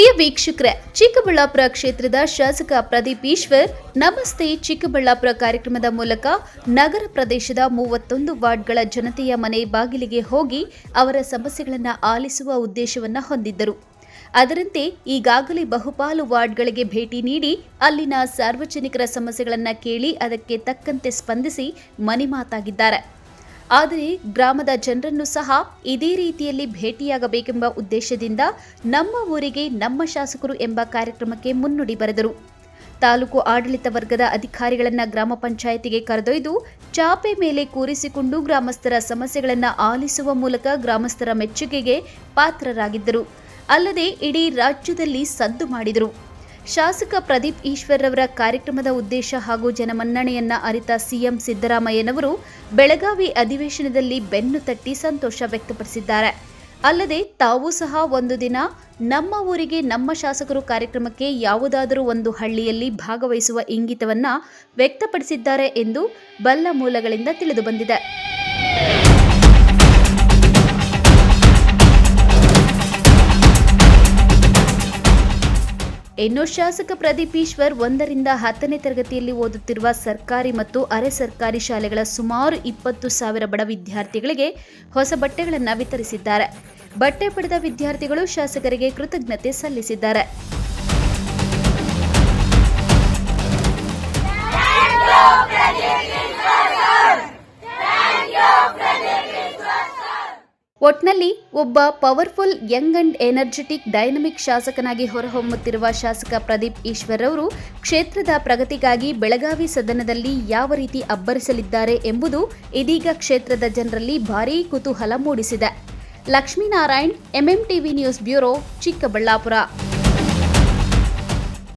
ಪ್ರಿಯ ವೀಕ್ಷಕರೇ, ಚಿಕ್ಕಬಳ್ಳಾಪುರ ಕ್ಷೇತ್ರದ ಶಾಸಕ ಪ್ರದೀಪ್ ಈಶ್ವರ್ ನಮಸ್ತೆ ಚಿಕ್ಕಬಳ್ಳಾಪುರ ಕಾರ್ಯಕ್ರಮದ ಮೂಲಕ ನಗರ ಪ್ರದೇಶದ 31 ವಾರ್ಡ್ಗಳ ಜನತೆಯ ಮನೆ ಬಾಗಿಲಿಗೆ ಹೋಗಿ ಅವರ ಸಮಸ್ಯೆಗಳನ್ನು ಆಲಿಸುವ ಉದ್ದೇಶವನ್ನು ಹೊಂದಿದ್ದರು. ಅದರಂತೆ ಈಗಾಗಲೇ ಬಹುಪಾಲು ವಾರ್ಡ್ಗಳಿಗೆ ಭೇಟಿ ನೀಡಿ ಅಲ್ಲಿನ ಸಾರ್ವಜನಿಕರ ಸಮಸ್ಯೆಗಳನ್ನು ಕೇಳಿ ಅದಕ್ಕೆ ತಕ್ಕಂತೆ ಸ್ಪಂದಿಸಿ ಮನೆ ಮಾತಾಗಿದ್ದಾರೆ. ಆದರೆ ಗ್ರಾಮದ ಜನರನ್ನು ಸಹ ಇದೇ ರೀತಿಯಲ್ಲಿ ಭೇಟಿಯಾಗಬೇಕೆಂಬ ಉದ್ದೇಶದಿಂದ ನಮ್ಮ ಊರಿಗೆ ನಮ್ಮ ಶಾಸಕರು ಎಂಬ ಕಾರ್ಯಕ್ರಮಕ್ಕೆ ಮುನ್ನುಡಿ ಬರೆದರು. ತಾಲೂಕು ಆಡಳಿತ ವರ್ಗದ ಅಧಿಕಾರಿಗಳನ್ನು ಗ್ರಾಮ ಪಂಚಾಯಿತಿಗೆ ಕರೆದೊಯ್ದು ಚಾಪೆ ಮೇಲೆ ಕೂರಿಸಿಕೊಂಡು ಗ್ರಾಮಸ್ಥರ ಸಮಸ್ಯೆಗಳನ್ನು ಆಲಿಸುವ ಮೂಲಕ ಗ್ರಾಮಸ್ಥರ ಮೆಚ್ಚುಗೆಗೆ ಪಾತ್ರರಾಗಿದ್ದರು. ಅಲ್ಲದೆ ಇಡೀ ರಾಜ್ಯದಲ್ಲಿ ಸದ್ದು ಮಾಡಿದರು. ಶಾಸಕ ಪ್ರದೀಪ್ ಈಶ್ವರ್ ರವರ ಕಾರ್ಯಕ್ರಮದ ಉದ್ದೇಶ ಹಾಗೂ ಜನಮನ್ನಣೆಯನ್ನ ಅರಿತ ಸಿಎಂ ಸಿದ್ದರಾಮಯ್ಯನವರು ಬೆಳಗಾವಿ ಅಧಿವೇಶನದಲ್ಲಿ ಬೆನ್ನು ತಟ್ಟಿ ಸಂತೋಷ ವ್ಯಕ್ತಪಡಿಸಿದ್ದಾರೆ. ಅಲ್ಲದೆ ತಾವೂ ಸಹ ಒಂದು ದಿನ ನಮ್ಮ ಊರಿಗೆ ನಮ್ಮ ಶಾಸಕರು ಕಾರ್ಯಕ್ರಮಕ್ಕೆ ಯಾವುದಾದರೂ ಒಂದು ಹಳ್ಳಿಯಲ್ಲಿ ಭಾಗವಹಿಸುವ ಇಂಗಿತವನ್ನ ವ್ಯಕ್ತಪಡಿಸಿದ್ದಾರೆ ಎಂದು ಬಲ್ಲ ಮೂಲಗಳಿಂದ ತಿಳಿದುಬಂದಿದೆ. ಇನ್ನು ಶಾಸಕ ಪ್ರದೀಪ್ ಈಶ್ವರ್ 1 ರಿಂದ 10ನೇ ತರಗತಿಯಲ್ಲಿ ಓದುತ್ತಿರುವ ಸರ್ಕಾರಿ ಮತ್ತು ಅರೆ ಸರ್ಕಾರಿ ಶಾಲೆಗಳ ಸುಮಾರು 20,000 ಬಡ ವಿದ್ಯಾರ್ಥಿಗಳಿಗೆ ಹೊಸ ಬಟ್ಟೆಗಳನ್ನು ವಿತರಿಸಿದ್ದಾರೆ. ಬಟ್ಟೆ ಪಡೆದ ವಿದ್ಯಾರ್ಥಿಗಳು ಶಾಸಕರಿಗೆ ಕೃತಜ್ಞತೆ ಸಲ್ಲಿಸಿದ್ದಾರೆ. ಒಟ್ನಲ್ಲಿ ಒಬ್ಬ powerful young and energetic dynamic ಶಾಸಕನಾಗಿ ಹೊರಹೊಮ್ಮುತ್ತಿರುವ ಶಾಸಕ ಪ್ರದೀಪ್ ಈಶ್ವರ್ ಅವರು ಕ್ಷೇತ್ರದ ಪ್ರಗತಿಗಾಗಿ ಬೆಳಗಾವಿ ಸದನದಲ್ಲಿ ಯಾವ ರೀತಿ ಅಬ್ಬರಿಸಲಿದ್ದಾರೆ ಎಂಬುದು ಇದೀಗ ಕ್ಷೇತ್ರದ ಜನರಲ್ಲಿ ಭಾರೀ ಕುತೂಹಲ ಮೂಡಿಸಿದೆ. Lakshminarayan, MMTV news bureau, Chikkaballapur.